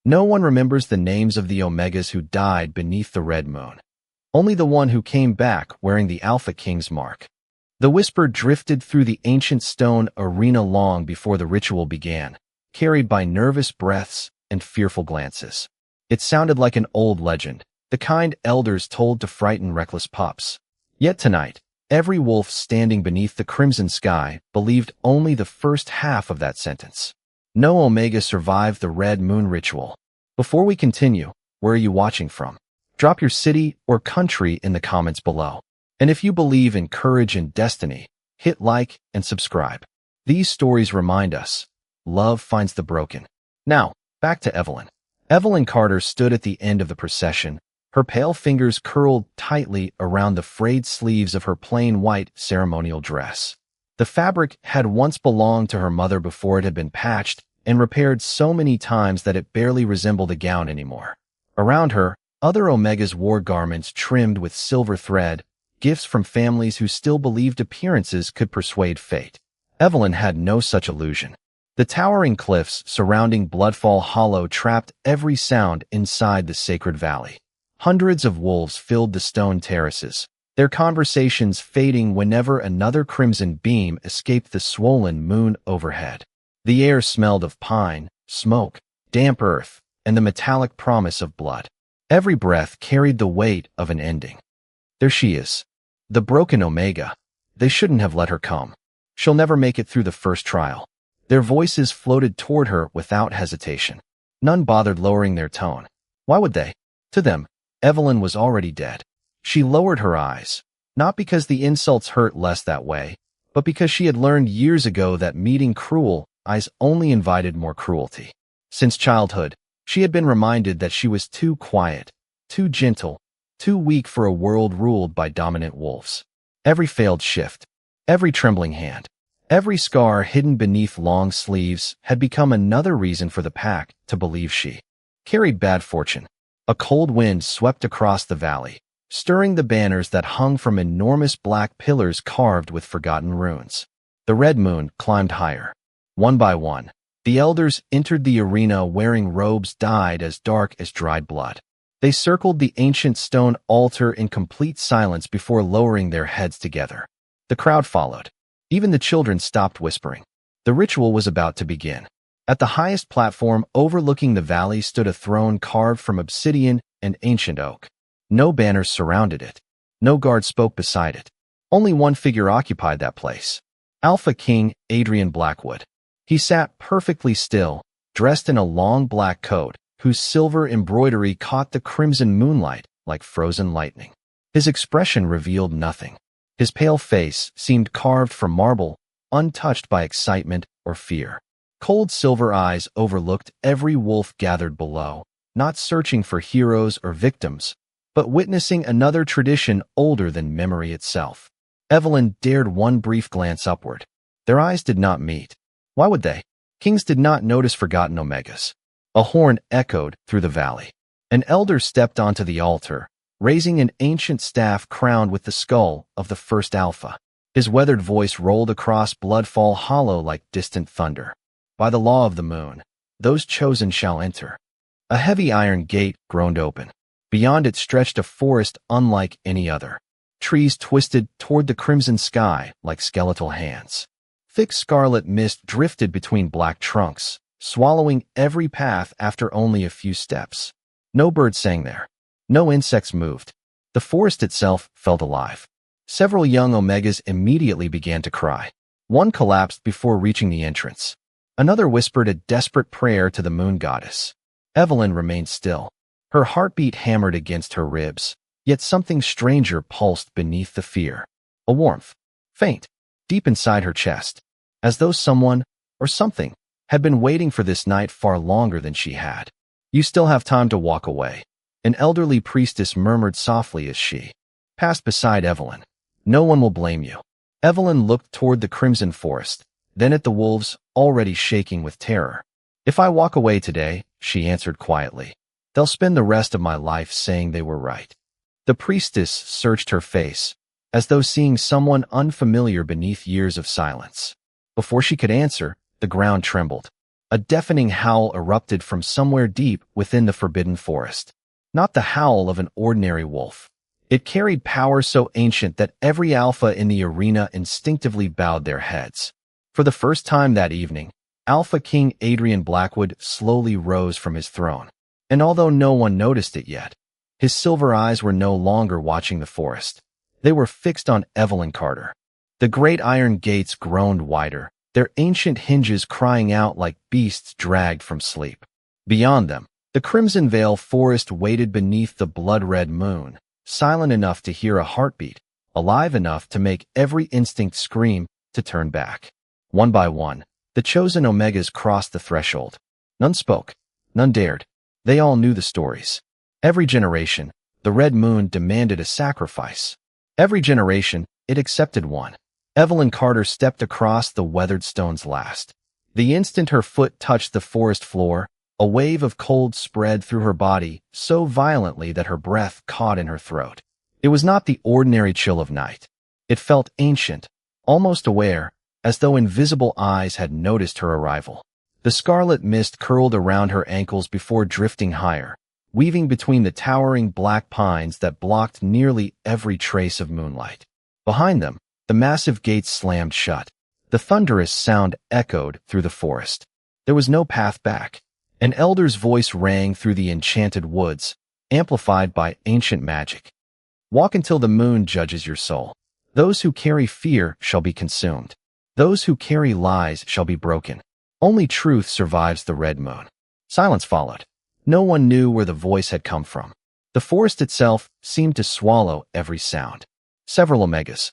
No one remembers the names of the Omegas who died beneath the red moon. Only the one who came back wearing the Alpha King's mark. The whisper drifted through the ancient stone arena long before the ritual began, carried by nervous breaths and fearful glances. It sounded like an old legend, the kind elders told to frighten reckless pups. Yet tonight, every wolf standing beneath the crimson sky believed only the first half of that sentence. No Omega survived the red moon ritual. Before we continue, where are you watching from? Drop your city or country in the comments below. And if you believe in courage and destiny, hit like and subscribe. These stories remind us, love finds the broken. Now, back to Evelyn. Evelyn Carter stood at the end of the procession, her pale fingers curled tightly around the frayed sleeves of her plain white ceremonial dress. The fabric had once belonged to her mother before it had been patched and repaired so many times that it barely resembled a gown anymore. Around her, other Omegas wore garments trimmed with silver thread, gifts from families who still believed appearances could persuade fate. Evelyn had no such illusion. The towering cliffs surrounding Bloodfall Hollow trapped every sound inside the sacred valley. Hundreds of wolves filled the stone terraces, their conversations fading whenever another crimson beam escaped the swollen moon overhead. The air smelled of pine, smoke, damp earth, and the metallic promise of blood. Every breath carried the weight of an ending. There she is. The broken Omega. They shouldn't have let her come. She'll never make it through the first trial. Their voices floated toward her without hesitation. None bothered lowering their tone. Why would they? To them, Evelyn was already dead. She lowered her eyes, not because the insults hurt less that way, but because she had learned years ago that meeting cruel eyes only invited more cruelty. Since childhood, she had been reminded that she was too quiet, too gentle, too weak for a world ruled by dominant wolves. Every failed shift, every trembling hand, every scar hidden beneath long sleeves had become another reason for the pack to believe she carried bad fortune. A cold wind swept across the valley, stirring the banners that hung from enormous black pillars carved with forgotten runes. The red moon climbed higher. One by one, the elders entered the arena wearing robes dyed as dark as dried blood. They circled the ancient stone altar in complete silence before lowering their heads together. The crowd followed. Even the children stopped whispering. The ritual was about to begin. At the highest platform overlooking the valley stood a throne carved from obsidian and ancient oak. No banners surrounded it. No guard spoke beside it. Only one figure occupied that place. Alpha King Adrian Blackwood. He sat perfectly still, dressed in a long black coat, whose silver embroidery caught the crimson moonlight like frozen lightning. His expression revealed nothing. His pale face seemed carved from marble, untouched by excitement or fear. Cold silver eyes overlooked every wolf gathered below, not searching for heroes or victims, but witnessing another tradition older than memory itself. Evelyn dared one brief glance upward. Their eyes did not meet. Why would they? Kings did not notice forgotten Omegas. A horn echoed through the valley. An elder stepped onto the altar, raising an ancient staff crowned with the skull of the first Alpha. His weathered voice rolled across Bloodfall Hollow like distant thunder. By the law of the moon, those chosen shall enter. A heavy iron gate groaned open. Beyond it stretched a forest unlike any other. Trees twisted toward the crimson sky like skeletal hands. Thick scarlet mist drifted between black trunks, swallowing every path after only a few steps. No bird sang there. No insects moved. The forest itself felt alive. Several young Omegas immediately began to cry. One collapsed before reaching the entrance. Another whispered a desperate prayer to the moon goddess. Evelyn remained still. Her heartbeat hammered against her ribs, yet something stranger pulsed beneath the fear. A warmth, faint, deep inside her chest, as though someone, or something, had been waiting for this night far longer than she had. You still have time to walk away, an elderly priestess murmured softly as she passed beside Evelyn. No one will blame you. Evelyn looked toward the crimson forest, then at the wolves, already shaking with terror. If I walk away today, she answered quietly, they'll spend the rest of my life saying they were right. The priestess searched her face, as though seeing someone unfamiliar beneath years of silence. Before she could answer, the ground trembled. A deafening howl erupted from somewhere deep within the forbidden forest. Not the howl of an ordinary wolf. It carried power so ancient that every alpha in the arena instinctively bowed their heads. For the first time that evening, Alpha King Adrian Blackwood slowly rose from his throne. And although no one noticed it yet, his silver eyes were no longer watching the forest. They were fixed on Evelyn Carter. The great iron gates groaned wider, their ancient hinges crying out like beasts dragged from sleep. Beyond them, the Crimson Vale forest waited beneath the blood-red moon, silent enough to hear a heartbeat, alive enough to make every instinct scream to turn back. One by one, the chosen Omegas crossed the threshold. None spoke, none dared. They all knew the stories. Every generation, the red moon demanded a sacrifice. Every generation, it accepted one. Evelyn Carter stepped across the weathered stones last. The instant her foot touched the forest floor, a wave of cold spread through her body so violently that her breath caught in her throat. It was not the ordinary chill of night. It felt ancient, almost aware, as though invisible eyes had noticed her arrival. The scarlet mist curled around her ankles before drifting higher, weaving between the towering black pines that blocked nearly every trace of moonlight. Behind them, the massive gates slammed shut. The thunderous sound echoed through the forest. There was no path back. An elder's voice rang through the enchanted woods, amplified by ancient magic. Walk until the moon judges your soul. Those who carry fear shall be consumed. Those who carry lies shall be broken. Only truth survives the red moon. Silence followed. No one knew where the voice had come from. The forest itself seemed to swallow every sound. Several Omegas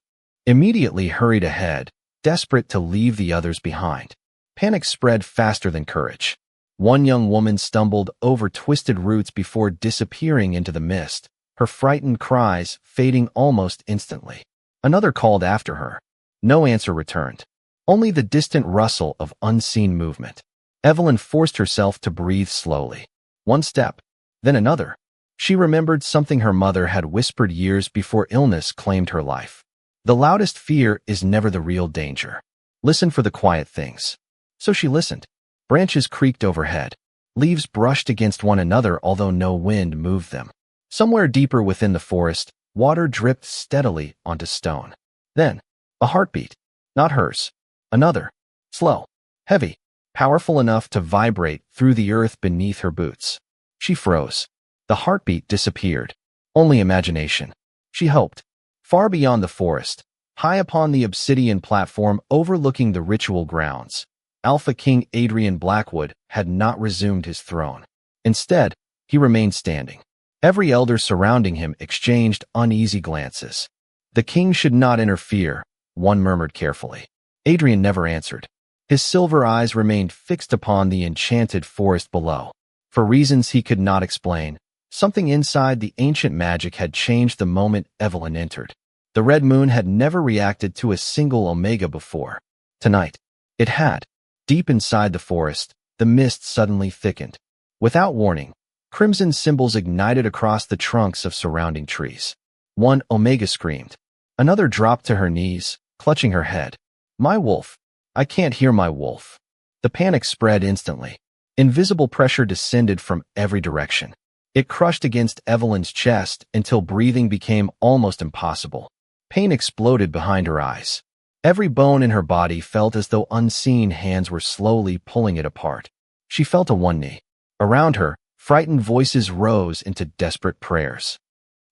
immediately hurried ahead, desperate to leave the others behind. Panic spread faster than courage. One young woman stumbled over twisted roots before disappearing into the mist, her frightened cries fading almost instantly. Another called after her. No answer returned. Only the distant rustle of unseen movement. Evelyn forced herself to breathe slowly. One step, then another. She remembered something her mother had whispered years before illness claimed her life. The loudest fear is never the real danger. Listen for the quiet things. So she listened. Branches creaked overhead. Leaves brushed against one another although no wind moved them. Somewhere deeper within the forest, water dripped steadily onto stone. Then, a heartbeat. Not hers. Another. Slow. Heavy. Powerful enough to vibrate through the earth beneath her boots. She froze. The heartbeat disappeared. Only imagination. She hoped. Far beyond the forest, high upon the obsidian platform overlooking the ritual grounds, Alpha King Adrian Blackwood had not resumed his throne. Instead, he remained standing. Every elder surrounding him exchanged uneasy glances. The king should not interfere, one murmured carefully. Adrian never answered. His silver eyes remained fixed upon the enchanted forest below. For reasons he could not explain, something inside the ancient magic had changed the moment Evelyn entered. The red moon had never reacted to a single Omega before. Tonight, it had. Deep inside the forest, the mist suddenly thickened. Without warning, crimson symbols ignited across the trunks of surrounding trees. One Omega screamed. Another dropped to her knees, clutching her head. My wolf. I can't hear my wolf. The panic spread instantly. Invisible pressure descended from every direction. It crushed against Evelyn's chest until breathing became almost impossible. Pain exploded behind her eyes. Every bone in her body felt as though unseen hands were slowly pulling it apart. She fell to one knee. Around her, frightened voices rose into desperate prayers.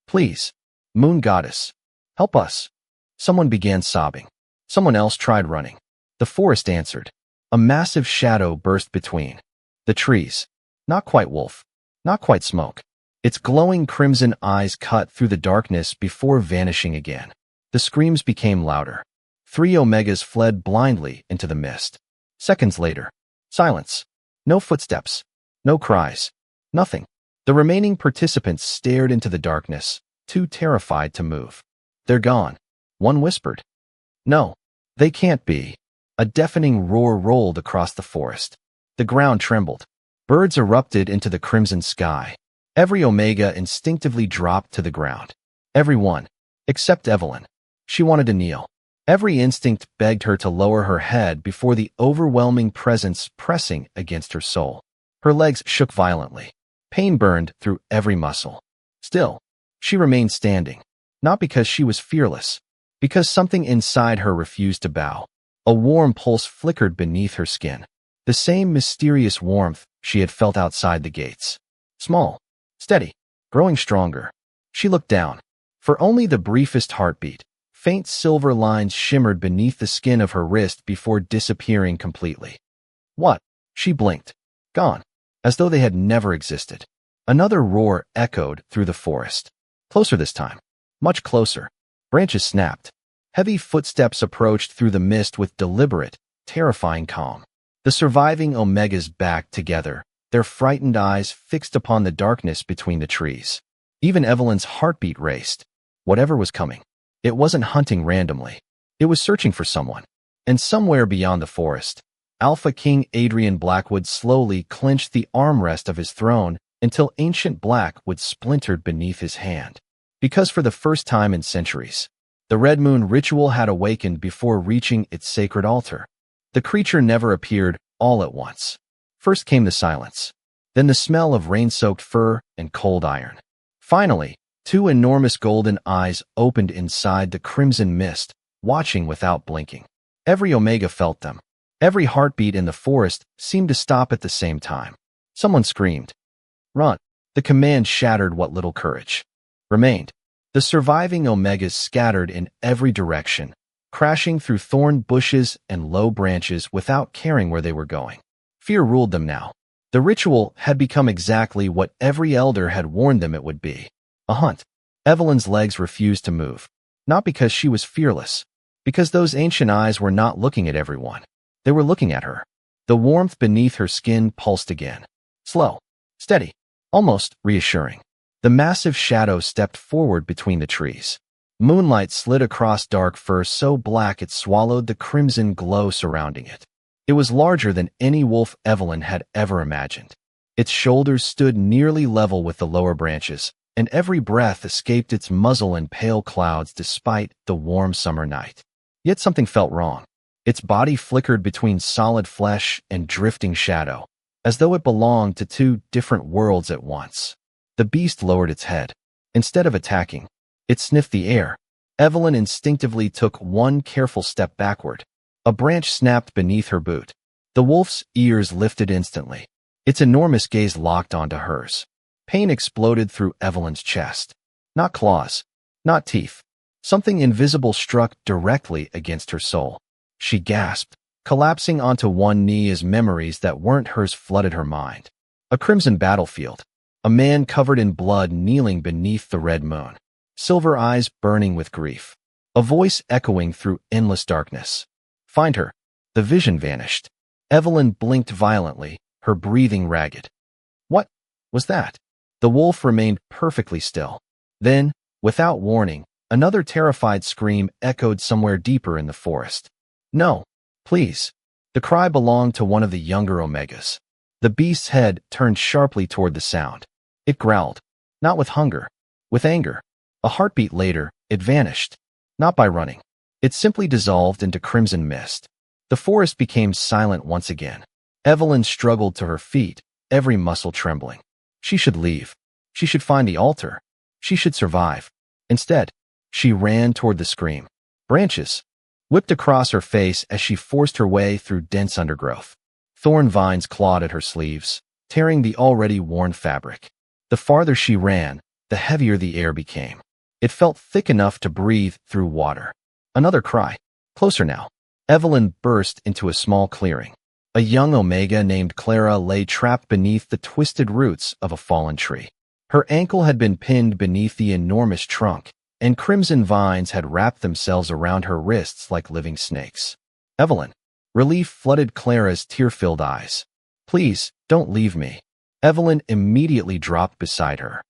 Please, Moon Goddess, help us. Someone began sobbing. Someone else tried running. The forest answered. A massive shadow burst between the trees. Not quite wolf. Not quite smoke. Its glowing crimson eyes cut through the darkness before vanishing again. The screams became louder. 3 Omegas fled blindly into the mist. Seconds later, silence. No footsteps. No cries. Nothing. The remaining participants stared into the darkness, too terrified to move. They're gone. One whispered. No, they can't be. A deafening roar rolled across the forest. The ground trembled. Birds erupted into the crimson sky. Every Omega instinctively dropped to the ground. Every one, except Evelyn. She wanted to kneel. Every instinct begged her to lower her head before the overwhelming presence pressing against her soul. Her legs shook violently. Pain burned through every muscle. Still, she remained standing, not because she was fearless, because something inside her refused to bow. A warm pulse flickered beneath her skin, the same mysterious warmth she had felt outside the gates. Small, steady, growing stronger. She looked down. For only the briefest heartbeat, faint silver lines shimmered beneath the skin of her wrist before disappearing completely. What? She blinked. Gone, as though they had never existed. Another roar echoed through the forest. Closer this time. Much closer. Branches snapped. Heavy footsteps approached through the mist with deliberate, terrifying calm. The surviving Omegas backed together, their frightened eyes fixed upon the darkness between the trees. Even Evelyn's heartbeat raced. Whatever was coming, it wasn't hunting randomly. It was searching for someone. And somewhere beyond the forest, Alpha King Adrian Blackwood slowly clenched the armrest of his throne until ancient Blackwood splintered beneath his hand. Because for the first time in centuries, the Red Moon ritual had awakened before reaching its sacred altar. The creature never appeared all at once. First came the silence, then the smell of rain-soaked fur and cold iron. Finally, two enormous golden eyes opened inside the crimson mist, watching without blinking. Every Omega felt them. Every heartbeat in the forest seemed to stop at the same time. Someone screamed, "Run!" The command shattered what little courage remained. The surviving Omegas scattered in every direction, crashing through thorn bushes and low branches without caring where they were going. Fear ruled them now. The ritual had become exactly what every elder had warned them it would be. A hunt. Evelyn's legs refused to move. Not because she was fearless, because those ancient eyes were not looking at everyone. They were looking at her. The warmth beneath her skin pulsed again. Slow, steady, almost reassuring. The massive shadow stepped forward between the trees. Moonlight slid across dark fur so black it swallowed the crimson glow surrounding it. It was larger than any wolf Evelyn had ever imagined. Its shoulders stood nearly level with the lower branches, and every breath escaped its muzzle in pale clouds despite the warm summer night. Yet something felt wrong. Its body flickered between solid flesh and drifting shadow, as though it belonged to two different worlds at once. The beast lowered its head. Instead of attacking, it sniffed the air. Evelyn instinctively took one careful step backward. A branch snapped beneath her boot. The wolf's ears lifted instantly. Its enormous gaze locked onto hers. Pain exploded through Evelyn's chest. Not claws, not teeth. Something invisible struck directly against her soul. She gasped, collapsing onto one knee as memories that weren't hers flooded her mind. A crimson battlefield. A man covered in blood kneeling beneath the red moon. Silver eyes burning with grief. A voice echoing through endless darkness. Find her. The vision vanished. Evelyn blinked violently, her breathing ragged. What was that? The wolf remained perfectly still. Then, without warning, another terrified scream echoed somewhere deeper in the forest. No, please. The cry belonged to one of the younger Omegas. The beast's head turned sharply toward the sound. It growled, not with hunger, with anger. A heartbeat later, it vanished. Not by running. It simply dissolved into crimson mist. The forest became silent once again. Evelyn struggled to her feet, every muscle trembling. She should leave. She should find the altar. She should survive. Instead, she ran toward the scream. Branches whipped across her face as she forced her way through dense undergrowth. Thorn vines clawed at her sleeves, tearing the already worn fabric. The farther she ran, the heavier the air became. It felt thick enough to breathe through water. Another cry. Closer now. Evelyn burst into a small clearing. A young Omega named Clara lay trapped beneath the twisted roots of a fallen tree. Her ankle had been pinned beneath the enormous trunk, and crimson vines had wrapped themselves around her wrists like living snakes. Evelyn. Relief flooded Clara's tear-filled eyes. Please, don't leave me. Evelyn immediately dropped beside her.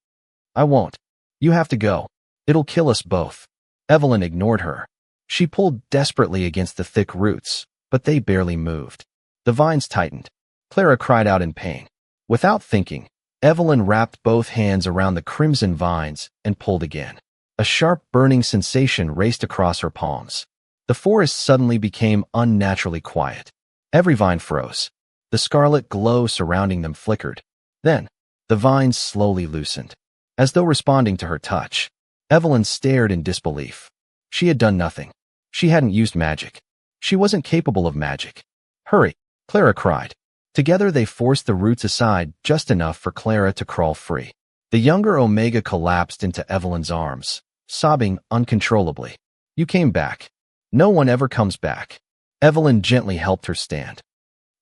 I won't. You have to go. It'll kill us both. Evelyn ignored her. She pulled desperately against the thick roots, but they barely moved. The vines tightened. Clara cried out in pain. Without thinking, Evelyn wrapped both hands around the crimson vines and pulled again. A sharp burning sensation raced across her palms. The forest suddenly became unnaturally quiet. Every vine froze. The scarlet glow surrounding them flickered. Then, the vines slowly loosened, as though responding to her touch. Evelyn stared in disbelief. She had done nothing. She hadn't used magic. She wasn't capable of magic. "Hurry!" Clara cried. Together they forced the roots aside just enough for Clara to crawl free. The younger Omega collapsed into Evelyn's arms, sobbing uncontrollably. "You came back. No one ever comes back." Evelyn gently helped her stand.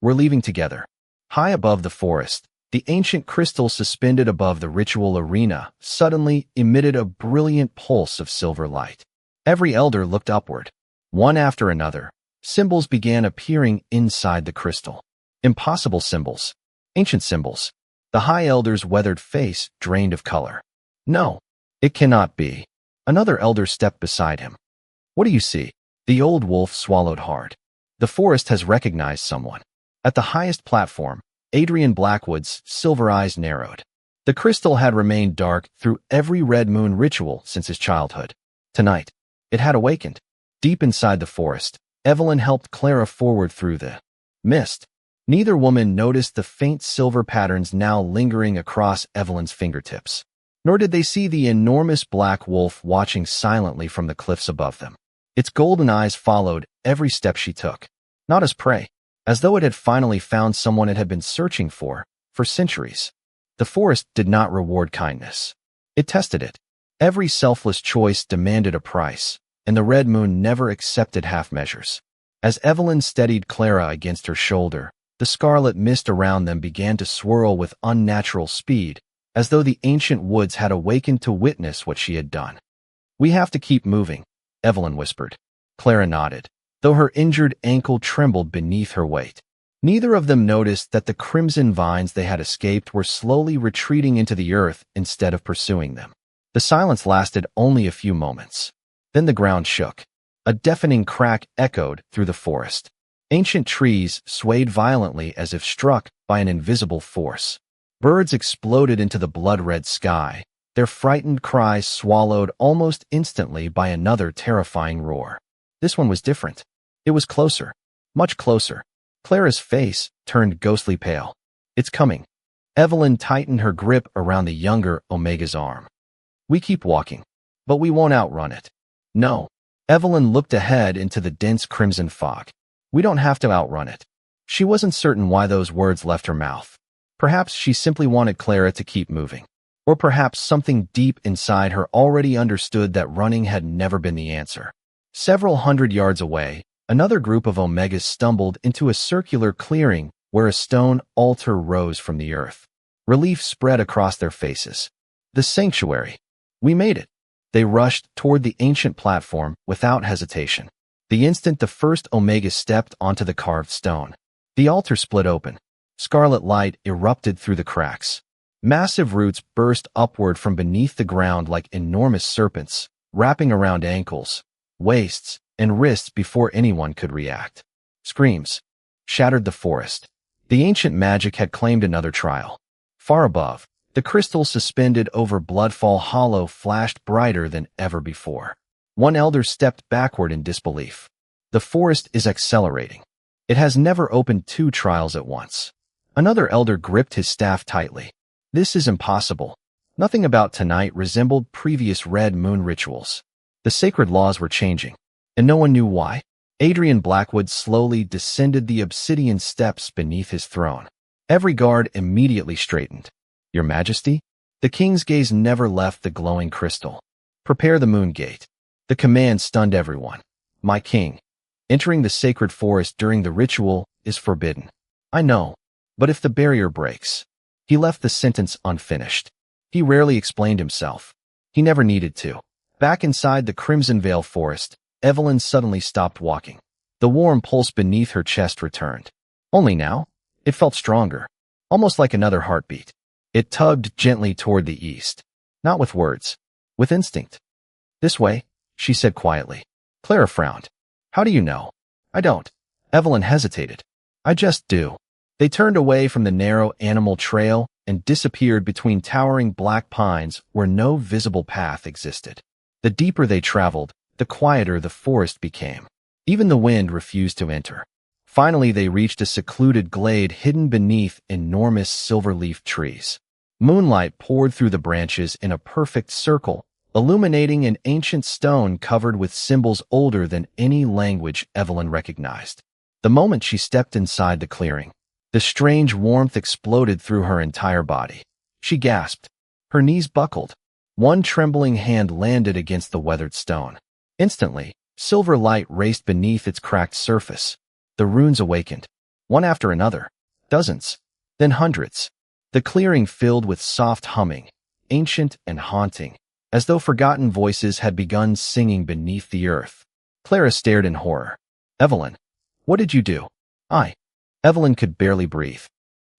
"We're leaving together." High above the forest, the ancient crystal suspended above the ritual arena suddenly emitted a brilliant pulse of silver light. Every elder looked upward. One after another, symbols began appearing inside the crystal. Impossible symbols. Ancient symbols. The High Elder's weathered face drained of color. "No, it cannot be." Another elder stepped beside him. "What do you see?" The old wolf swallowed hard. "The forest has recognized someone." At the highest platform, Adrian Blackwood's silver eyes narrowed. The crystal had remained dark through every red moon ritual since his childhood. Tonight, it had awakened. Deep inside the forest, Evelyn helped Clara forward through the mist. Neither woman noticed the faint silver patterns now lingering across Evelyn's fingertips. Nor did they see the enormous black wolf watching silently from the cliffs above them. Its golden eyes followed every step she took, not as prey, as though it had finally found someone it had been searching for centuries. The forest did not reward kindness. It tested it. Every selfless choice demanded a price, and the red moon never accepted half measures. As Evelyn steadied Clara against her shoulder, the scarlet mist around them began to swirl with unnatural speed, as though the ancient woods had awakened to witness what she had done. "We have to keep moving," Evelyn whispered. Clara nodded, though her injured ankle trembled beneath her weight. Neither of them noticed that the crimson vines they had escaped were slowly retreating into the earth instead of pursuing them. The silence lasted only a few moments. Then the ground shook. A deafening crack echoed through the forest. Ancient trees swayed violently as if struck by an invisible force. Birds exploded into the blood-red sky, their frightened cries swallowed almost instantly by another terrifying roar. This one was different. It was closer, much closer. Clara's face turned ghostly pale. "It's coming." Evelyn tightened her grip around the younger Omega's arm. "We keep walking, but we won't outrun it." "No." Evelyn looked ahead into the dense crimson fog. "We don't have to outrun it." She wasn't certain why those words left her mouth. Perhaps she simply wanted Clara to keep moving. Or perhaps something deep inside her already understood that running had never been the answer. Several hundred yards away, another group of Omegas stumbled into a circular clearing where a stone altar rose from the earth. Relief spread across their faces. "The sanctuary. We made it." They rushed toward the ancient platform without hesitation. The instant the first Omega stepped onto the carved stone, the altar split open. Scarlet light erupted through the cracks. Massive roots burst upward from beneath the ground like enormous serpents, wrapping around ankles, waists, and wrists before anyone could react. Screams shattered the forest. The ancient magic had claimed another trial. Far above, the crystal suspended over Bloodfall Hollow flashed brighter than ever before. One elder stepped backward in disbelief. "The forest is accelerating. It has never opened two trials at once." Another elder gripped his staff tightly. "This is impossible." Nothing about tonight resembled previous red moon rituals. The sacred laws were changing, and no one knew why. Adrian Blackwood slowly descended the obsidian steps beneath his throne. Every guard immediately straightened. "Your Majesty?" The king's gaze never left the glowing crystal. "Prepare the moon gate." The command stunned everyone. "My king, entering the sacred forest during the ritual is forbidden." "I know, but if the barrier breaks..." He left the sentence unfinished. He rarely explained himself. He never needed to. Back inside the Crimson Veil forest, Evelyn suddenly stopped walking. The warm pulse beneath her chest returned. Only now, it felt stronger, almost like another heartbeat. It tugged gently toward the east. Not with words, with instinct. "This way," she said quietly. Clara frowned. "How do you know?" "I don't." Evelyn hesitated. "I just do." They turned away from the narrow animal trail and disappeared between towering black pines where no visible path existed. The deeper they traveled, the quieter the forest became. Even the wind refused to enter. Finally, they reached a secluded glade hidden beneath enormous silver-leaf trees. Moonlight poured through the branches in a perfect circle, illuminating an ancient stone covered with symbols older than any language Evelyn recognized. The moment she stepped inside the clearing, the strange warmth exploded through her entire body. She gasped. Her knees buckled. One trembling hand landed against the weathered stone. Instantly, silver light raced beneath its cracked surface. The runes awakened, one after another, dozens, then hundreds. The clearing filled with soft humming, ancient and haunting, as though forgotten voices had begun singing beneath the earth. Clara stared in horror. Evelyn, what did you do? Evelyn could barely breathe.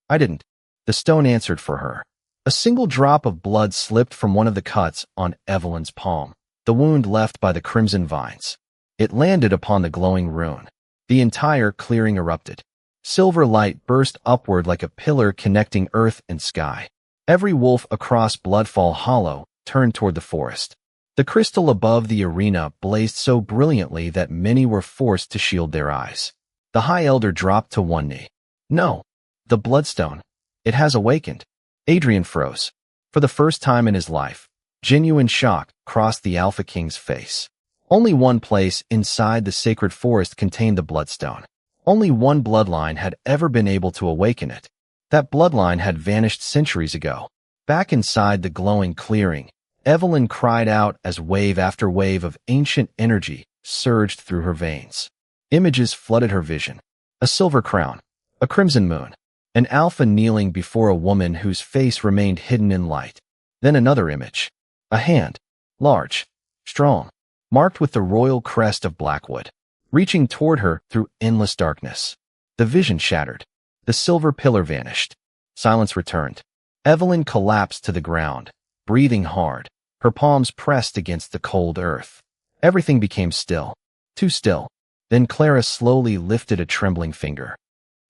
I didn't. The stone answered for her. A single drop of blood slipped from one of the cuts on Evelyn's palm, the wound left by the crimson vines. It landed upon the glowing rune. The entire clearing erupted. Silver light burst upward like a pillar connecting earth and sky. Every wolf across Bloodfall Hollow turned toward the forest. The crystal above the arena blazed so brilliantly that many were forced to shield their eyes. The High Elder dropped to one knee. No, the Bloodstone. It has awakened. Adrian froze. For the first time in his life, genuine shock crossed the Alpha King's face. Only one place inside the sacred forest contained the Bloodstone. Only one bloodline had ever been able to awaken it. That bloodline had vanished centuries ago. Back inside the glowing clearing, Evelyn cried out as wave after wave of ancient energy surged through her veins. Images flooded her vision. A silver crown, a crimson moon, an alpha kneeling before a woman whose face remained hidden in light. Then another image. A hand, large, strong, marked with the royal crest of Blackwood, reaching toward her through endless darkness. The vision shattered. The silver pillar vanished. Silence returned. Evelyn collapsed to the ground, breathing hard, her palms pressed against the cold earth. Everything became still, too still. Then Clara slowly lifted a trembling finger.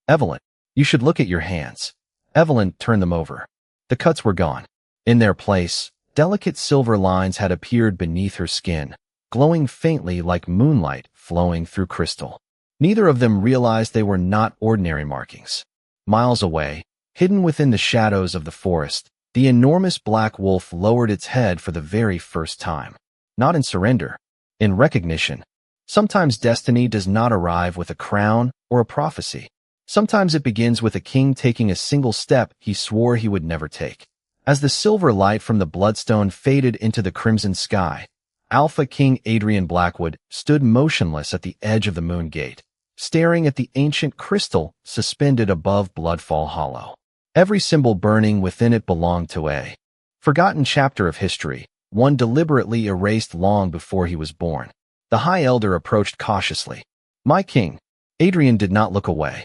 Evelyn, you should look at your hands. Evelyn turned them over. The cuts were gone. In their place, delicate silver lines had appeared beneath her skin, glowing faintly like moonlight flowing through crystal. Neither of them realized they were not ordinary markings. Miles away, hidden within the shadows of the forest, the enormous black wolf lowered its head for the very first time. Not in surrender, in recognition. Sometimes destiny does not arrive with a crown or a prophecy. Sometimes it begins with a king taking a single step he swore he would never take. As the silver light from the Bloodstone faded into the crimson sky, Alpha King Adrian Blackwood stood motionless at the edge of the moon gate, staring at the ancient crystal suspended above Bloodfall Hollow. Every symbol burning within it belonged to a forgotten chapter of history, one deliberately erased long before he was born. The High Elder approached cautiously. My king. Adrian did not look away.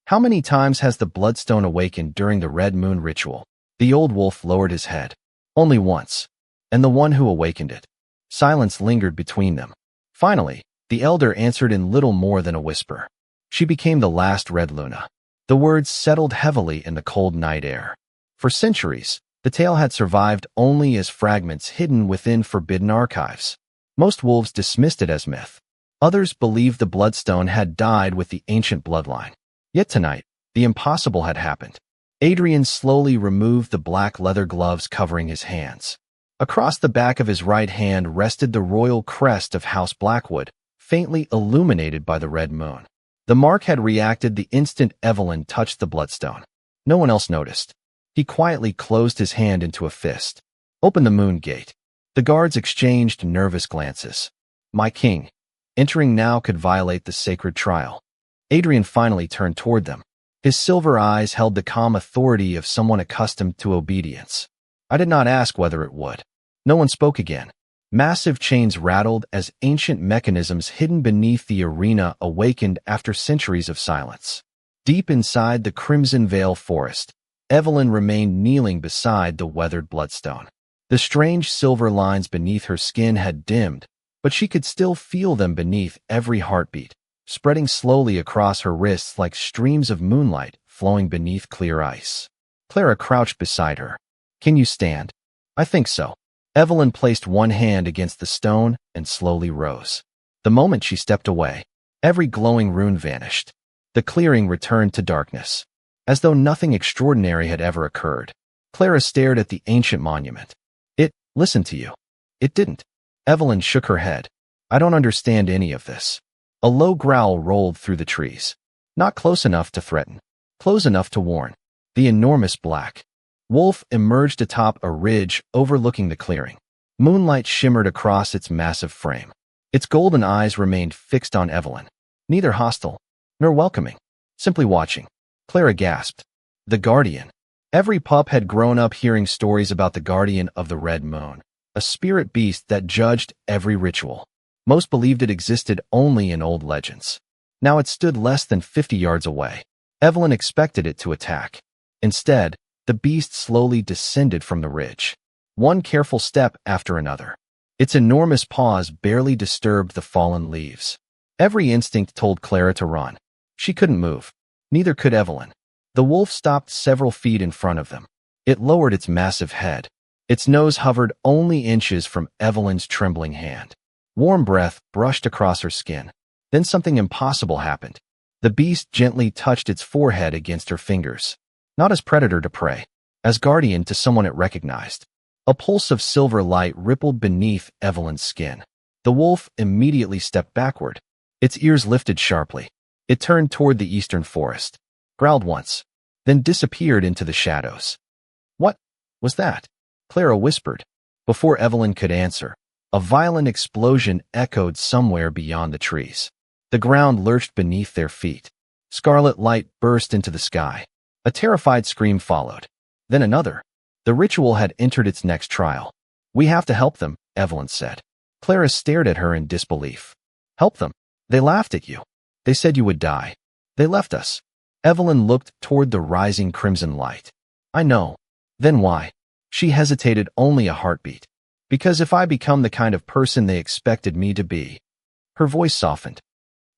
How many times has the Bloodstone awakened during the Red Moon ritual? The old wolf lowered his head. Only once. And the one who awakened it. Silence lingered between them. Finally, the elder answered in little more than a whisper. She became the last Red Luna. The words settled heavily in the cold night air. For centuries, the tale had survived only as fragments hidden within forbidden archives. Most wolves dismissed it as myth. Others believed the Bloodstone had died with the ancient bloodline. Yet tonight, the impossible had happened. Adrian slowly removed the black leather gloves covering his hands. Across the back of his right hand rested the royal crest of House Blackwood, faintly illuminated by the red moon. The mark had reacted the instant Evelyn touched the Bloodstone. No one else noticed. He quietly closed his hand into a fist. Open the moon gate. The guards exchanged nervous glances. My king. Entering now could violate the sacred trial. Adrian finally turned toward them. His silver eyes held the calm authority of someone accustomed to obedience. I did not ask whether it would. No one spoke again. Massive chains rattled as ancient mechanisms hidden beneath the arena awakened after centuries of silence. Deep inside the Crimson Veil forest, Evelyn remained kneeling beside the weathered Bloodstone. The strange silver lines beneath her skin had dimmed, but she could still feel them beneath every heartbeat, spreading slowly across her wrists like streams of moonlight flowing beneath clear ice. Clara crouched beside her. Can you stand? I think so. Evelyn placed one hand against the stone and slowly rose. The moment she stepped away, Every glowing rune vanished. The clearing returned to darkness, as though nothing extraordinary had ever occurred. Clara stared at the ancient monument. It listened to you. It didn't. Evelyn shook her head. I don't understand any of this. A low growl rolled through the trees. Not close enough to threaten. Close enough to warn. The enormous black wolf emerged atop a ridge overlooking the clearing. Moonlight shimmered across its massive frame. Its golden eyes remained fixed on Evelyn. Neither hostile nor welcoming. Simply watching. Clara gasped. The Guardian. Every pup had grown up hearing stories about the Guardian of the Red Moon, a spirit beast that judged every ritual. Most believed it existed only in old legends. Now it stood less than 50 yards away. Evelyn expected it to attack. Instead, the beast slowly descended from the ridge, one careful step after another. Its enormous paws barely disturbed the fallen leaves. Every instinct told Clara to run. She couldn't move. Neither could Evelyn. The wolf stopped several feet in front of them. It lowered its massive head. Its nose hovered only inches from Evelyn's trembling hand. Warm breath brushed across her skin. Then something impossible happened. The beast gently touched its forehead against her fingers. Not as predator to prey, as guardian to someone it recognized. A pulse of silver light rippled beneath Evelyn's skin. The wolf immediately stepped backward. Its ears lifted sharply. It turned toward the eastern forest, growled once, then disappeared into the shadows. What was that? Clara whispered. Before Evelyn could answer, a violent explosion echoed somewhere beyond the trees. The ground lurched beneath their feet. Scarlet light burst into the sky. A terrified scream followed. Then another. The ritual had entered its next trial. We have to help them, Evelyn said. Clara stared at her in disbelief. Help them? They laughed at you. They said you would die. They left us. Evelyn looked toward the rising crimson light. I know. Then why? She hesitated only a heartbeat. Because if I become the kind of person they expected me to be. Her voice softened.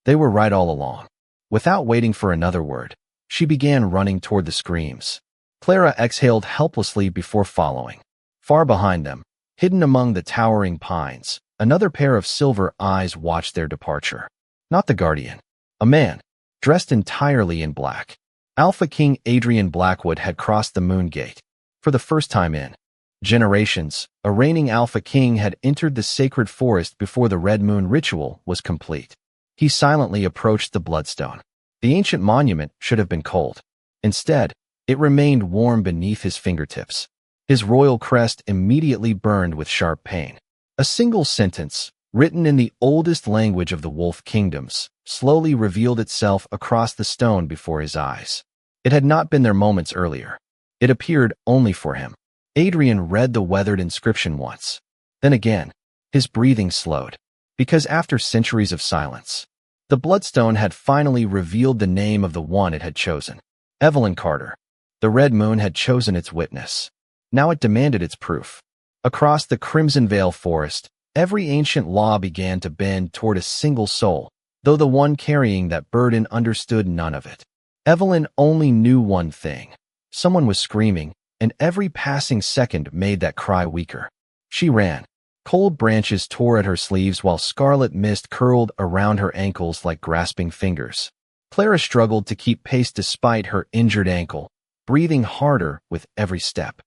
They were right all along. Without waiting for another word, she began running toward the screams. Clara exhaled helplessly before following. Far behind them, hidden among the towering pines, another pair of silver eyes watched their departure. Not the Guardian. A man, dressed entirely in black. Alpha King Adrian Blackwood had crossed the moon gate. For the first time in generations, a reigning Alpha King had entered the sacred forest before the Red Moon ritual was complete. He silently approached the Bloodstone. The ancient monument should have been cold. Instead, it remained warm beneath his fingertips. His royal crest immediately burned with sharp pain. A single sentence, written in the oldest language of the Wolf Kingdoms, slowly revealed itself across the stone before his eyes. It had not been there moments earlier. It appeared only for him. Adrian read the weathered inscription once. Then again, his breathing slowed. Because after centuries of silence, the Bloodstone had finally revealed the name of the one it had chosen. Evelyn Carter. The Red Moon had chosen its witness. Now it demanded its proof. Across the Crimson Vale forest, every ancient law began to bend toward a single soul, though the one carrying that burden understood none of it. Evelyn only knew one thing. Someone was screaming, and every passing second made that cry weaker. She ran. Cold branches tore at her sleeves while scarlet mist curled around her ankles like grasping fingers. Clara struggled to keep pace despite her injured ankle, breathing harder with every step.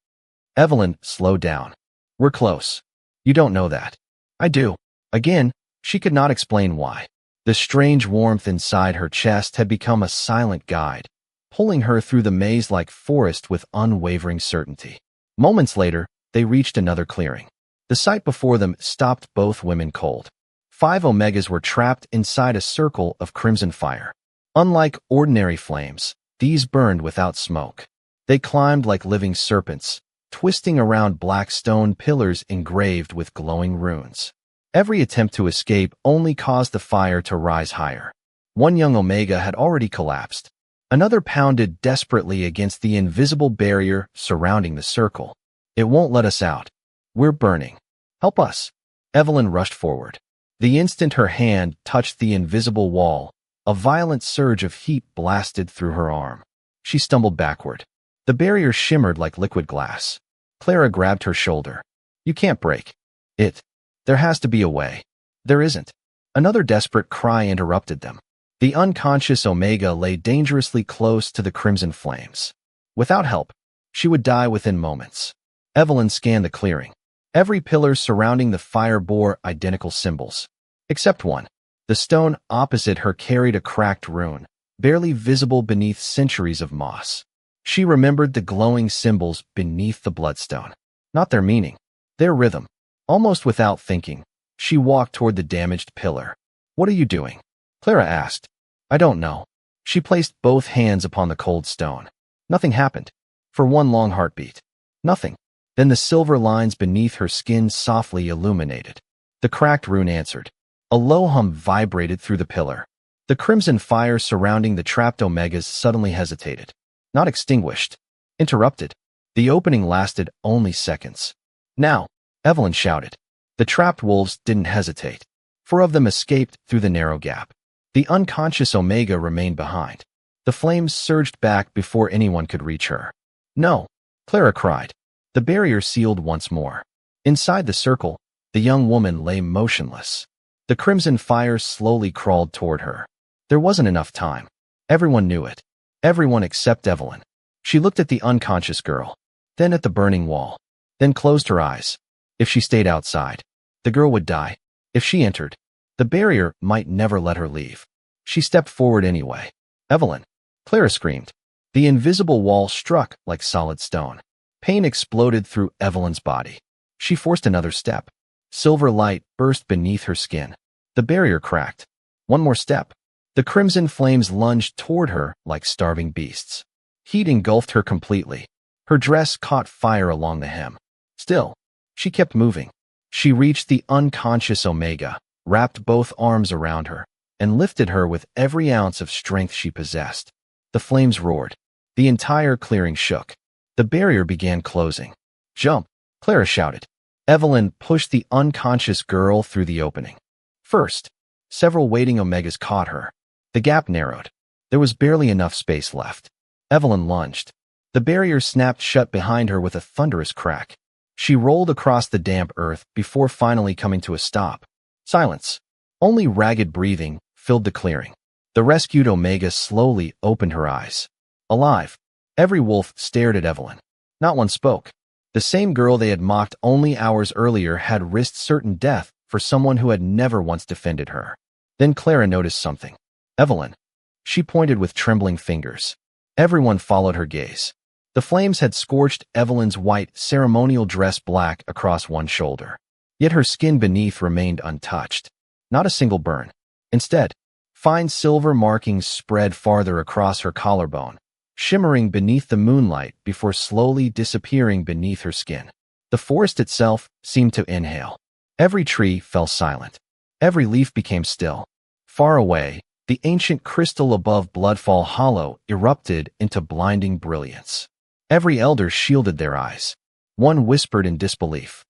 Evelyn slowed down. We're close. You don't know that. I do. Again, she could not explain why. The strange warmth inside her chest had become a silent guide, pulling her through the maze-like forest with unwavering certainty. Moments later, they reached another clearing. The sight before them stopped both women cold. 5 Omegas were trapped inside a circle of crimson fire. Unlike ordinary flames, these burned without smoke. They climbed like living serpents, twisting around black stone pillars engraved with glowing runes. Every attempt to escape only caused the fire to rise higher. One young Omega had already collapsed. Another pounded desperately against the invisible barrier surrounding the circle. It won't let us out. We're burning. Help us. Evelyn rushed forward. The instant her hand touched the invisible wall, a violent surge of heat blasted through her arm. She stumbled backward. The barrier shimmered like liquid glass. Clara grabbed her shoulder. You can't break it. There has to be a way. There isn't. Another desperate cry interrupted them. The unconscious Omega lay dangerously close to the crimson flames. Without help, she would die within moments. Evelyn scanned the clearing. Every pillar surrounding the fire bore identical symbols. Except one. The stone opposite her carried a cracked rune, barely visible beneath centuries of moss. She remembered the glowing symbols beneath the bloodstone. Not their meaning, their rhythm. Almost without thinking, she walked toward the damaged pillar. "What are you doing?" Clara asked. "I don't know." She placed both hands upon the cold stone. Nothing happened. For one long heartbeat. Nothing. Then the silver lines beneath her skin softly illuminated. The cracked rune answered. A low hum vibrated through the pillar. The crimson fire surrounding the trapped Omegas suddenly hesitated. Not extinguished. Interrupted. The opening lasted only seconds. "Now!" Evelyn shouted. The trapped wolves didn't hesitate. 4 of them escaped through the narrow gap. The unconscious Omega remained behind. The flames surged back before anyone could reach her. "No!" Clara cried. The barrier sealed once more. Inside the circle, the young woman lay motionless. The crimson fire slowly crawled toward her. There wasn't enough time. Everyone knew it. Everyone except Evelyn. She looked at the unconscious girl, then at the burning wall, then closed her eyes. If she stayed outside, the girl would die. If she entered, the barrier might never let her leave. She stepped forward anyway. "Evelyn!" Clara screamed. The invisible wall struck like solid stone. Pain exploded through Evelyn's body. She forced another step. Silver light burst beneath her skin. The barrier cracked. One more step. The crimson flames lunged toward her like starving beasts. Heat engulfed her completely. Her dress caught fire along the hem. Still, she kept moving. She reached the unconscious Omega, wrapped both arms around her, and lifted her with every ounce of strength she possessed. The flames roared. The entire clearing shook. The barrier began closing. "Jump!" Clara shouted. Evelyn pushed the unconscious girl through the opening. First, several waiting Omegas caught her. The gap narrowed. There was barely enough space left. Evelyn lunged. The barrier snapped shut behind her with a thunderous crack. She rolled across the damp earth before finally coming to a stop. Silence. Only ragged breathing filled the clearing. The rescued Omega slowly opened her eyes. Alive. Every wolf stared at Evelyn. Not one spoke. The same girl they had mocked only hours earlier had risked certain death for someone who had never once defended her. Then Clara noticed something. "Evelyn." She pointed with trembling fingers. Everyone followed her gaze. The flames had scorched Evelyn's white ceremonial dress black across one shoulder. Yet her skin beneath remained untouched. Not a single burn. Instead, fine silver markings spread farther across her collarbone, shimmering beneath the moonlight before slowly disappearing beneath her skin. The forest itself seemed to inhale. Every tree fell silent. Every leaf became still. Far away, the ancient crystal above Bloodfall Hollow erupted into blinding brilliance. Every elder shielded their eyes. One whispered in disbelief.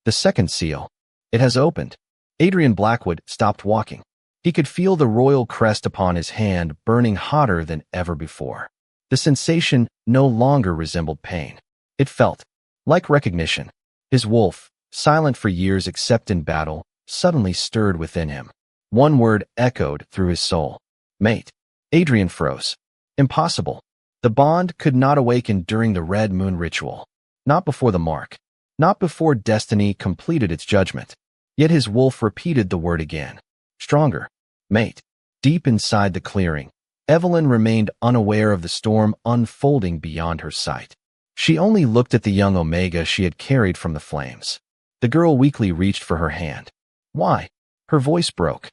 "The second seal. It has opened." Adrian Blackwood stopped walking. He could feel the royal crest upon his hand burning hotter than ever before. The sensation no longer resembled pain. It felt like recognition. His wolf, silent for years except in battle, suddenly stirred within him. One word echoed through his soul. "Mate." Adrian froze. Impossible. The bond could not awaken during the Red Moon ritual. Not before the mark. Not before destiny completed its judgment. Yet his wolf repeated the word again. Stronger. "Mate." Deep inside the clearing, Evelyn remained unaware of the storm unfolding beyond her sight. She only looked at the young Omega she had carried from the flames. The girl weakly reached for her hand. "Why?" Her voice broke.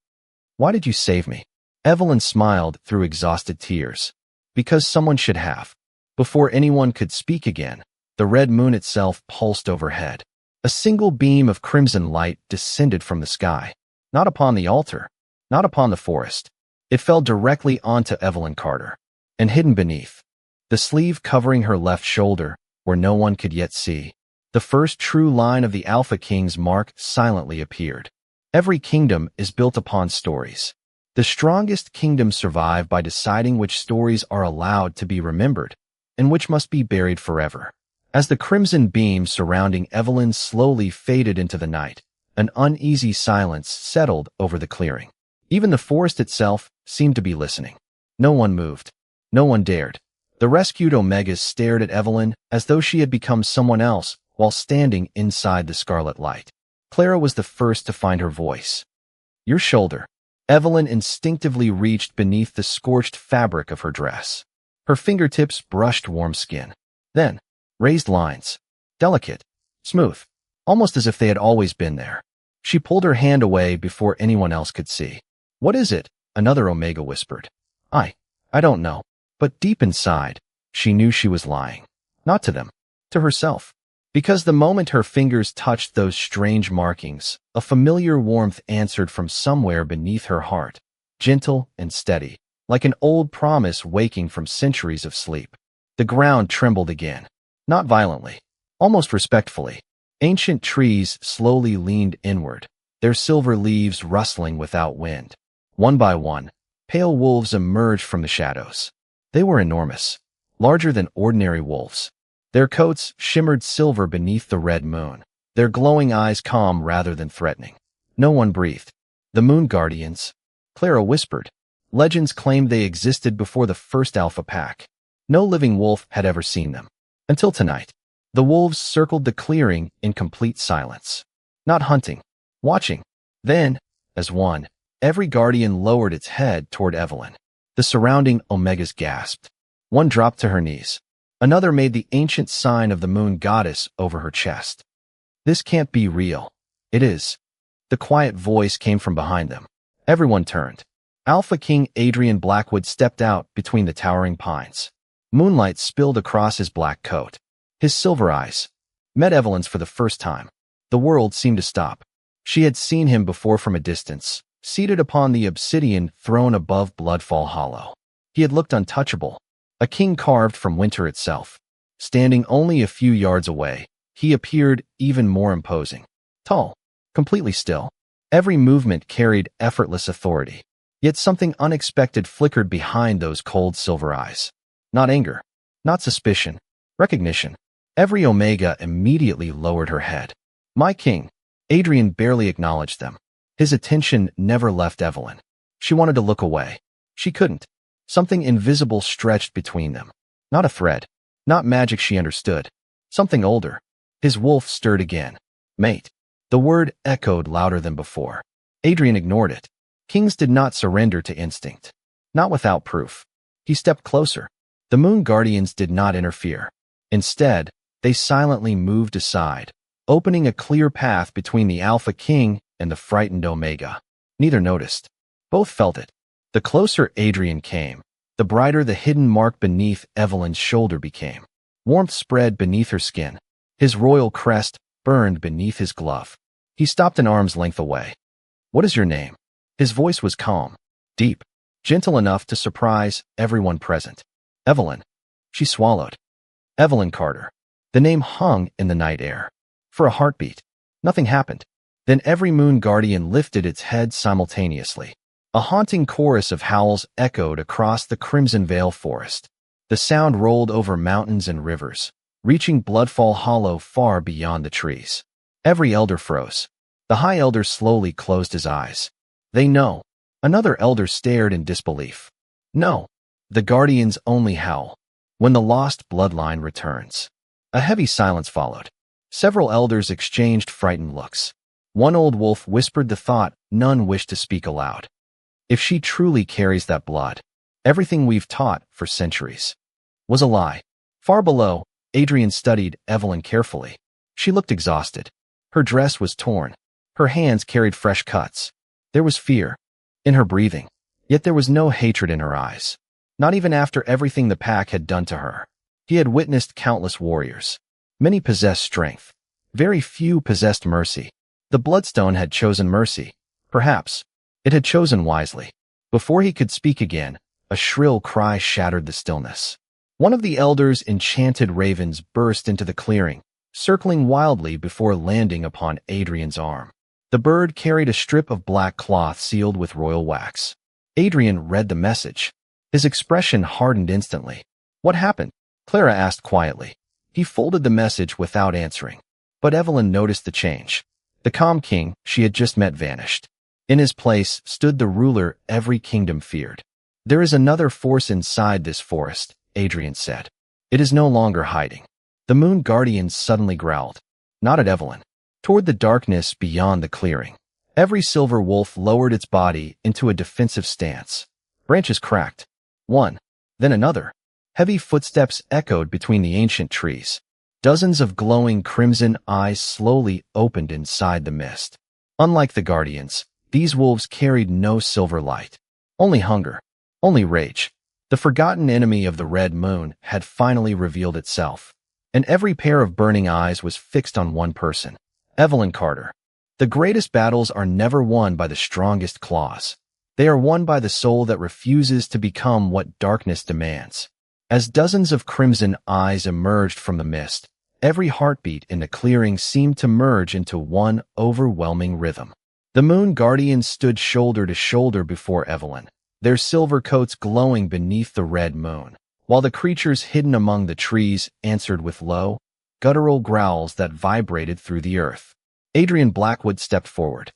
"Why did you save me?" Evelyn smiled through exhausted tears. "Because someone should have." Before anyone could speak again, the red moon itself pulsed overhead. A single beam of crimson light descended from the sky. Not upon the altar, not upon the forest. It fell directly onto Evelyn Carter, and hidden beneath, the sleeve covering her left shoulder, where no one could yet see, the first true line of the Alpha King's mark silently appeared. Every kingdom is built upon stories. The strongest kingdoms survive by deciding which stories are allowed to be remembered, and which must be buried forever. As the crimson beam surrounding Evelyn slowly faded into the night, An uneasy silence settled over the clearing. Even the forest itself seemed to be listening. No one moved. No one dared. The rescued Omegas stared at Evelyn as though she had become someone else while standing inside the scarlet light. Clara was the first to find her voice. Your shoulder. Evelyn instinctively reached beneath the scorched fabric of her dress. Her fingertips brushed warm skin. Then, raised lines. Delicate. Smooth. Almost as if they had always been there. She pulled her hand away before anyone else could see. What is it? Another Omega whispered. I don't know. But deep inside, she knew she was lying. Not to them. To herself. Because the moment her fingers touched those strange markings, a familiar warmth answered from somewhere beneath her heart. Gentle and steady, like an old promise waking from centuries of sleep. The ground trembled again. Not violently. Almost respectfully. Ancient trees slowly leaned inward, their silver leaves rustling without wind. One by one, pale wolves emerged from the shadows. They were enormous, larger than ordinary wolves. Their coats shimmered silver beneath the red moon, their glowing eyes calm rather than threatening. No one breathed. The Moon Guardians, Clara whispered. Legends claimed they existed before the first Alpha Pack. No living wolf had ever seen them. Until tonight. The wolves circled the clearing in complete silence. Not hunting. Watching. Then, as one, every guardian lowered its head toward Evelyn. The surrounding Omegas gasped. One dropped to her knees. Another made the ancient sign of the moon goddess over her chest. This can't be real. It is. The quiet voice came from behind them. Everyone turned. Alpha King Adrian Blackwood stepped out between the towering pines. Moonlight spilled across his black coat. His silver eyes met Evelyn's for the first time. The world seemed to stop. She had seen him before from a distance, seated upon the obsidian throne above Bloodfall Hollow. He had looked untouchable, a king carved from winter itself. Standing only a few yards away, he appeared even more imposing. Tall, completely still. Every movement carried effortless authority. Yet something unexpected flickered behind those cold silver eyes. Not anger, not suspicion, recognition. Every Omega immediately lowered her head. My king. Adrian barely acknowledged them. His attention never left Evelyn. She wanted to look away. She couldn't. Something invisible stretched between them. Not a thread. Not magic she understood. Something older. His wolf stirred again. Mate. The word echoed louder than before. Adrian ignored it. Kings did not surrender to instinct. Not without proof. He stepped closer. The Moon Guardians did not interfere. Instead, they silently moved aside, opening a clear path between the Alpha King and the frightened Omega. Neither noticed. Both felt it. The closer Adrian came, the brighter the hidden mark beneath Evelyn's shoulder became. Warmth spread beneath her skin. His royal crest burned beneath his glove. He stopped an arm's length away. What is your name? His voice was calm, deep, gentle enough to surprise everyone present. Evelyn. She swallowed. Evelyn Carter. The name hung in the night air. For a heartbeat. Nothing happened. Then every Moon Guardian lifted its head simultaneously. A haunting chorus of howls echoed across the Crimson Vale forest. The sound rolled over mountains and rivers, reaching Bloodfall Hollow far beyond the trees. Every elder froze. The High Elder slowly closed his eyes. They know. Another elder stared in disbelief. No. The Guardians only howl. When the lost bloodline returns. A heavy silence followed. Several elders exchanged frightened looks. One old wolf whispered the thought none wished to speak aloud. If she truly carries that blood, everything we've taught for centuries was a lie. Far below, Adrian studied Evelyn carefully. She looked exhausted. Her dress was torn. Her hands carried fresh cuts. There was fear in her breathing, yet there was no hatred in her eyes. Not even after everything the pack had done to her. He had witnessed countless warriors. Many possessed strength. Very few possessed mercy. The Bloodstone had chosen mercy. Perhaps. It had chosen wisely. Before he could speak again, a shrill cry shattered the stillness. One of the elders' enchanted ravens burst into the clearing, circling wildly before landing upon Adrian's arm. The bird carried a strip of black cloth sealed with royal wax. Adrian read the message. His expression hardened instantly. What happened? Clara asked quietly. He folded the message without answering. But Evelyn noticed the change. The calm king she had just met vanished. In his place stood the ruler every kingdom feared. "There is another force inside this forest," Adrian said. "It is no longer hiding." The moon guardians suddenly growled. Not at Evelyn. Toward the darkness beyond the clearing. Every silver wolf lowered its body into a defensive stance. Branches cracked. One, then another. Heavy footsteps echoed between the ancient trees. Dozens of glowing crimson eyes slowly opened inside the mist. Unlike the guardians, these wolves carried no silver light. Only hunger. Only rage. The forgotten enemy of the red moon had finally revealed itself. And every pair of burning eyes was fixed on one person. Evelyn Carter. The greatest battles are never won by the strongest claws. They are won by the soul that refuses to become what darkness demands. As dozens of crimson eyes emerged from the mist, every heartbeat in the clearing seemed to merge into one overwhelming rhythm. The moon guardians stood shoulder to shoulder before Evelyn, their silver coats glowing beneath the red moon, while the creatures hidden among the trees answered with low, guttural growls that vibrated through the earth. Adrian Blackwood stepped forward.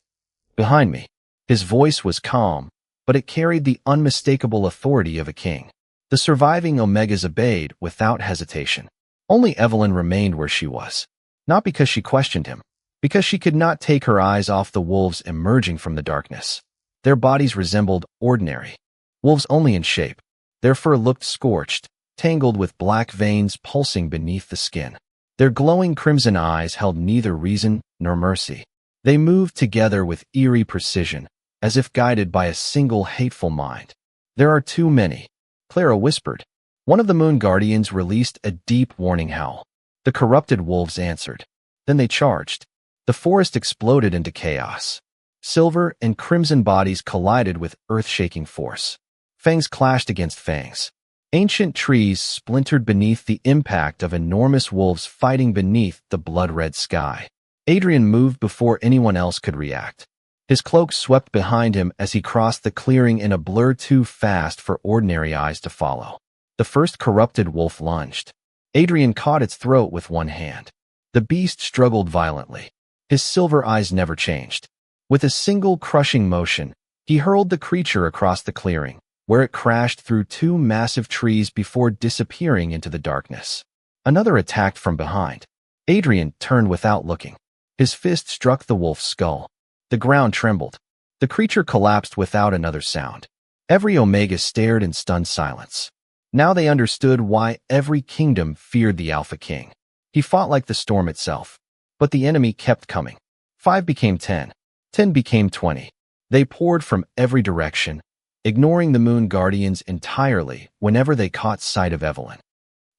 Behind me. His voice was calm, but it carried the unmistakable authority of a king. The surviving Omegas obeyed without hesitation. Only Evelyn remained where she was. Not because she questioned him, because she could not take her eyes off the wolves emerging from the darkness. Their bodies resembled ordinary wolves only in shape. Their fur looked scorched, tangled with black veins pulsing beneath the skin. Their glowing crimson eyes held neither reason nor mercy. They moved together with eerie precision, as if guided by a single hateful mind. "There are too many," Clara whispered. One of the moon guardians released a deep warning howl. The corrupted wolves answered. Then they charged. The forest exploded into chaos. Silver and crimson bodies collided with earth-shaking force. Fangs clashed against fangs. Ancient trees splintered beneath the impact of enormous wolves fighting beneath the blood-red sky. Adrian moved before anyone else could react. His cloak swept behind him as he crossed the clearing in a blur too fast for ordinary eyes to follow. The first corrupted wolf lunged. Adrian caught its throat with one hand. The beast struggled violently. His silver eyes never changed. With a single crushing motion, he hurled the creature across the clearing, where it crashed through two massive trees before disappearing into the darkness. Another attacked from behind. Adrian turned without looking. His fist struck the wolf's skull. The ground trembled. The creature collapsed without another sound. Every Omega stared in stunned silence. Now they understood why every kingdom feared the Alpha King. He fought like the storm itself. But the enemy kept coming. 5 became 10. 10 became 20. They poured from every direction, ignoring the moon guardians entirely whenever they caught sight of Evelyn.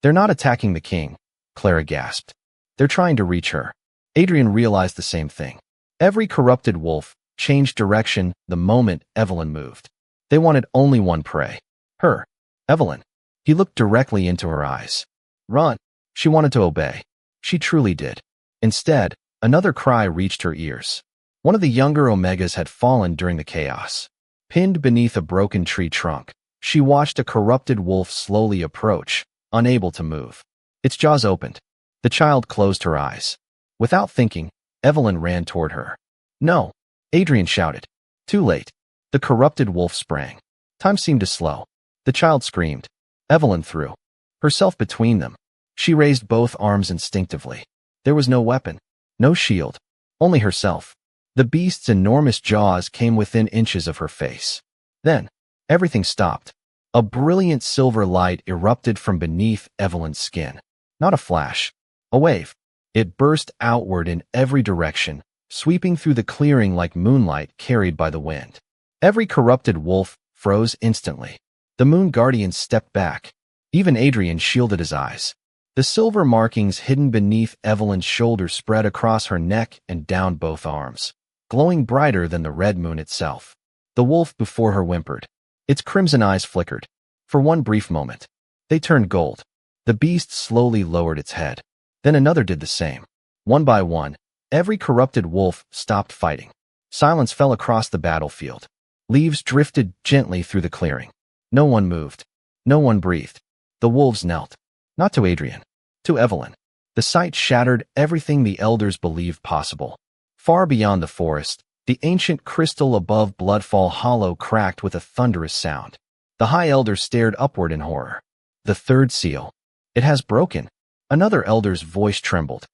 "They're not attacking the king," Clara gasped. "They're trying to reach her." Adrian realized the same thing. Every corrupted wolf changed direction the moment Evelyn moved. They wanted only one prey. Her. Evelyn. He looked directly into her eyes. "Run." She wanted to obey. She truly did. Instead, another cry reached her ears. One of the younger Omegas had fallen during the chaos. Pinned beneath a broken tree trunk, she watched a corrupted wolf slowly approach, unable to move. Its jaws opened. The child closed her eyes. Without thinking, Evelyn ran toward her. "No!" Adrian shouted. Too late. The corrupted wolf sprang. Time seemed to slow. The child screamed. Evelyn threw herself between them. She raised both arms instinctively. There was no weapon, no shield, only herself. The beast's enormous jaws came within inches of her face. Then, everything stopped. A brilliant silver light erupted from beneath Evelyn's skin. Not a flash, a wave. It burst outward in every direction, sweeping through the clearing like moonlight carried by the wind. Every corrupted wolf froze instantly. The moon guardians stepped back. Even Adrian shielded his eyes. The silver markings hidden beneath Evelyn's shoulder spread across her neck and down both arms, glowing brighter than the red moon itself. The wolf before her whimpered. Its crimson eyes flickered. For one brief moment, they turned gold. The beast slowly lowered its head. Then another did the same. One by one, every corrupted wolf stopped fighting. Silence fell across the battlefield. Leaves drifted gently through the clearing. No one moved. No one breathed. The wolves knelt. Not to Adrian. To Evelyn. The sight shattered everything the elders believed possible. Far beyond the forest, the ancient crystal above Bloodfall Hollow cracked with a thunderous sound. The High Elder stared upward in horror. The third seal. It has broken. Another elder's voice trembled.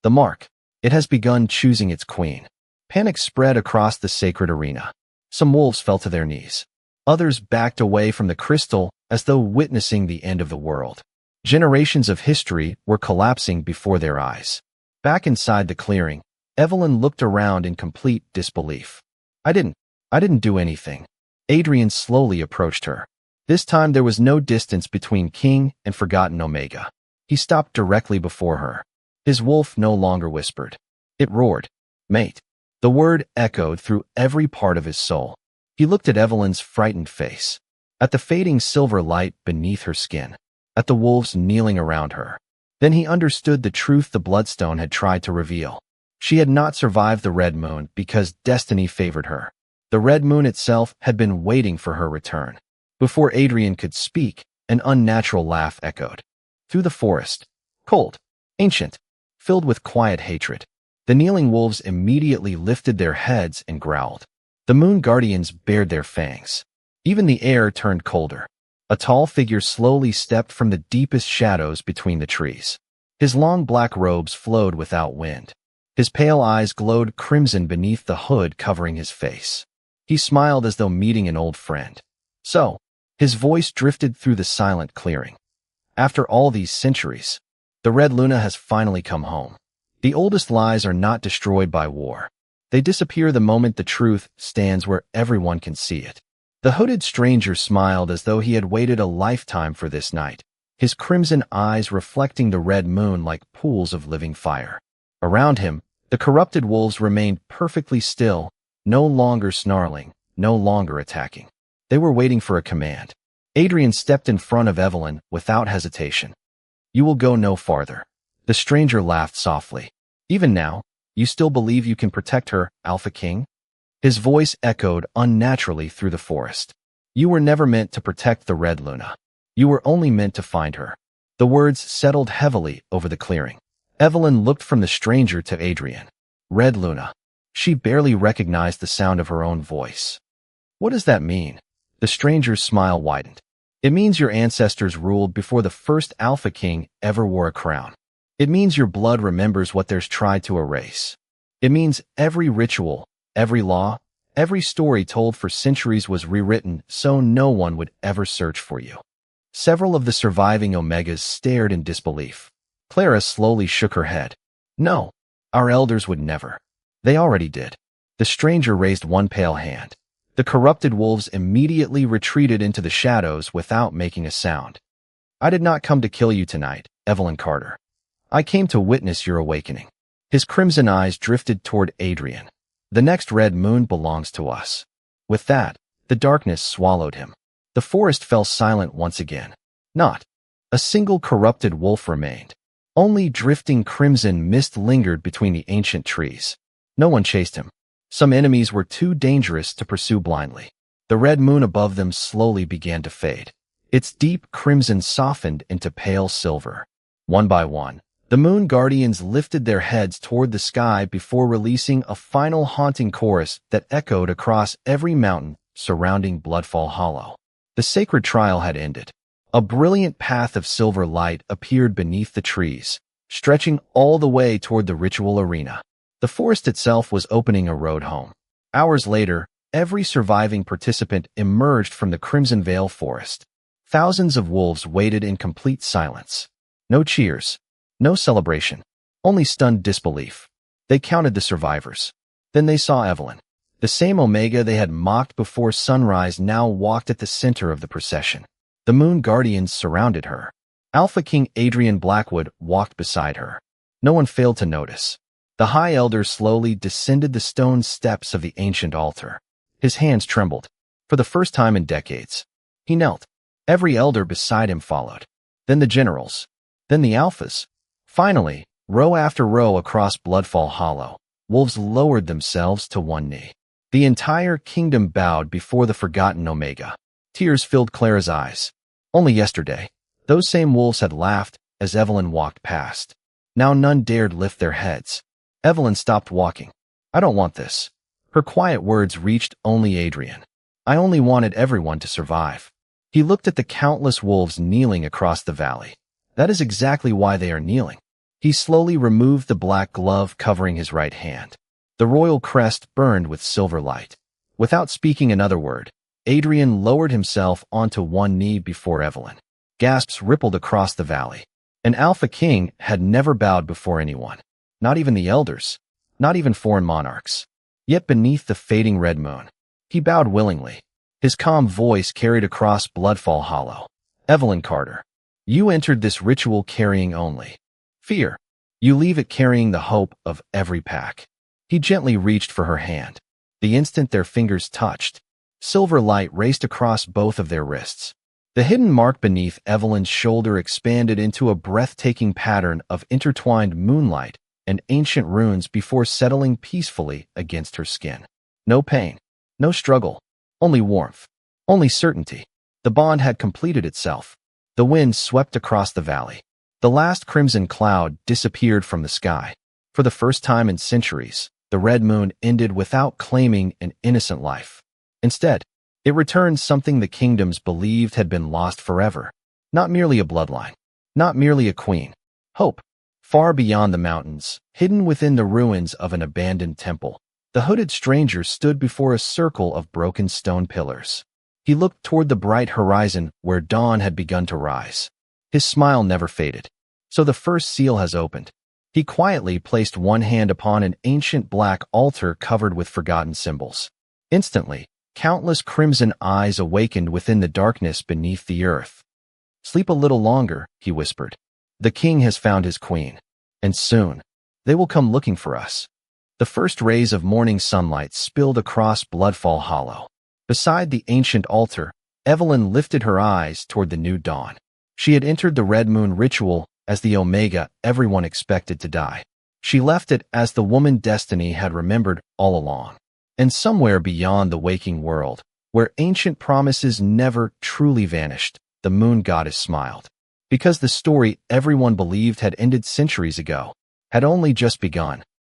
The mark. It has begun choosing its queen. Panic spread across the sacred arena. Some wolves fell to their knees. Others backed away from the crystal as though witnessing the end of the world. Generations of history were collapsing before their eyes. Back inside the clearing, Evelyn looked around in complete disbelief. I didn't do anything. Adrian slowly approached her. This time there was no distance between King and Forgotten Omega. He stopped directly before her. His wolf no longer whispered. It roared. Mate. The word echoed through every part of his soul. He looked at Evelyn's frightened face, at the fading silver light beneath her skin, at the wolves kneeling around her. Then he understood the truth the Bloodstone had tried to reveal. She had not survived the Red Moon because destiny favored her. The Red Moon itself had been waiting for her return. Before Adrian could speak, an unnatural laugh echoed. Through the forest, cold, ancient, filled with quiet hatred, the kneeling wolves immediately lifted their heads and growled. The Moon Guardians bared their fangs. Even the air turned colder. A tall figure slowly stepped from the deepest shadows between the trees. His long black robes flowed without wind. His pale eyes glowed crimson beneath the hood covering his face. He smiled as though meeting an old friend. So, his voice drifted through the silent clearing. After all these centuries, the Red Luna has finally come home. The oldest lies are not destroyed by war. They disappear the moment the truth stands where everyone can see it. The hooded stranger smiled as though he had waited a lifetime for this night, his crimson eyes reflecting the red moon like pools of living fire. Around him, the corrupted wolves remained perfectly still, no longer snarling, no longer attacking. They were waiting for a command. Adrian stepped in front of Evelyn without hesitation. You will go no farther. The stranger laughed softly. Even now, you still believe you can protect her, Alpha King? His voice echoed unnaturally through the forest. You were never meant to protect the Red Luna. You were only meant to find her. The words settled heavily over the clearing. Evelyn looked from the stranger to Adrian. Red Luna. She barely recognized the sound of her own voice. What does that mean? The stranger's smile widened. It means your ancestors ruled before the first Alpha King ever wore a crown. It means your blood remembers what theirs tried to erase. It means every ritual, every law, every story told for centuries was rewritten so no one would ever search for you. Several of the surviving Omegas stared in disbelief. Clara slowly shook her head. No, our elders would never. They already did. The stranger raised one pale hand. The corrupted wolves immediately retreated into the shadows without making a sound. I did not come to kill you tonight, Evelyn Carter. I came to witness your awakening. His crimson eyes drifted toward Adrian. The next red moon belongs to us. With that, the darkness swallowed him. The forest fell silent once again. Not a single corrupted wolf remained. Only drifting crimson mist lingered between the ancient trees. No one chased him. Some enemies were too dangerous to pursue blindly. The red moon above them slowly began to fade. Its deep crimson softened into pale silver. One by one, the Moon Guardians lifted their heads toward the sky before releasing a final haunting chorus that echoed across every mountain surrounding Bloodfall Hollow. The sacred trial had ended. A brilliant path of silver light appeared beneath the trees, stretching all the way toward the ritual arena. The forest itself was opening a road home. Hours later, every surviving participant emerged from the Crimson Veil forest. Thousands of wolves waited in complete silence. No cheers. No celebration, only stunned disbelief. They counted the survivors. Then they saw Evelyn. The same Omega they had mocked before sunrise now walked at the center of the procession. The Moon Guardians surrounded her. Alpha King Adrian Blackwood walked beside her. No one failed to notice. The High Elder slowly descended the stone steps of the ancient altar. His hands trembled. For the first time in decades, he knelt. Every elder beside him followed. Then the generals. Then the Alphas. Finally, row after row across Bloodfall Hollow, wolves lowered themselves to one knee. The entire kingdom bowed before the forgotten Omega. Tears filled Clara's eyes. Only yesterday, those same wolves had laughed as Evelyn walked past. Now none dared lift their heads. Evelyn stopped walking. I don't want this. Her quiet words reached only Adrian. I only wanted everyone to survive. He looked at the countless wolves kneeling across the valley. That is exactly why they are kneeling. He slowly removed the black glove covering his right hand. The royal crest burned with silver light. Without speaking another word, Adrian lowered himself onto one knee before Evelyn. Gasps rippled across the valley. An Alpha King had never bowed before anyone. Not even the elders. Not even foreign monarchs. Yet beneath the fading red moon, he bowed willingly. His calm voice carried across Bloodfall Hollow. Evelyn Carter, you entered this ritual carrying only fear. You leave it carrying the hope of every pack. He gently reached for her hand. The instant their fingers touched, silver light raced across both of their wrists. The hidden mark beneath Evelyn's shoulder expanded into a breathtaking pattern of intertwined moonlight and ancient runes before settling peacefully against her skin. No pain, no struggle, only warmth, only certainty. The bond had completed itself. The wind swept across the valley. The last crimson cloud disappeared from the sky. For the first time in centuries, the red moon ended without claiming an innocent life. Instead, it returned something the kingdoms believed had been lost forever. Not merely a bloodline, not merely a queen. Hope. Far beyond the mountains, hidden within the ruins of an abandoned temple, the hooded stranger stood before a circle of broken stone pillars. He looked toward the bright horizon where dawn had begun to rise. His smile never faded. So the first seal has opened. He quietly placed one hand upon an ancient black altar covered with forgotten symbols. Instantly, countless crimson eyes awakened within the darkness beneath the earth. Sleep a little longer, he whispered. The king has found his queen, and soon, they will come looking for us. The first rays of morning sunlight spilled across Bloodfall Hollow. Beside the ancient altar, Evelyn lifted her eyes toward the new dawn. She had entered the Red Moon ritual as the Omega everyone expected to die. She left it as the woman destiny had remembered all along. And somewhere beyond the waking world, where ancient promises never truly vanished, the moon goddess smiled. Because the story everyone believed had ended centuries ago had only just begun.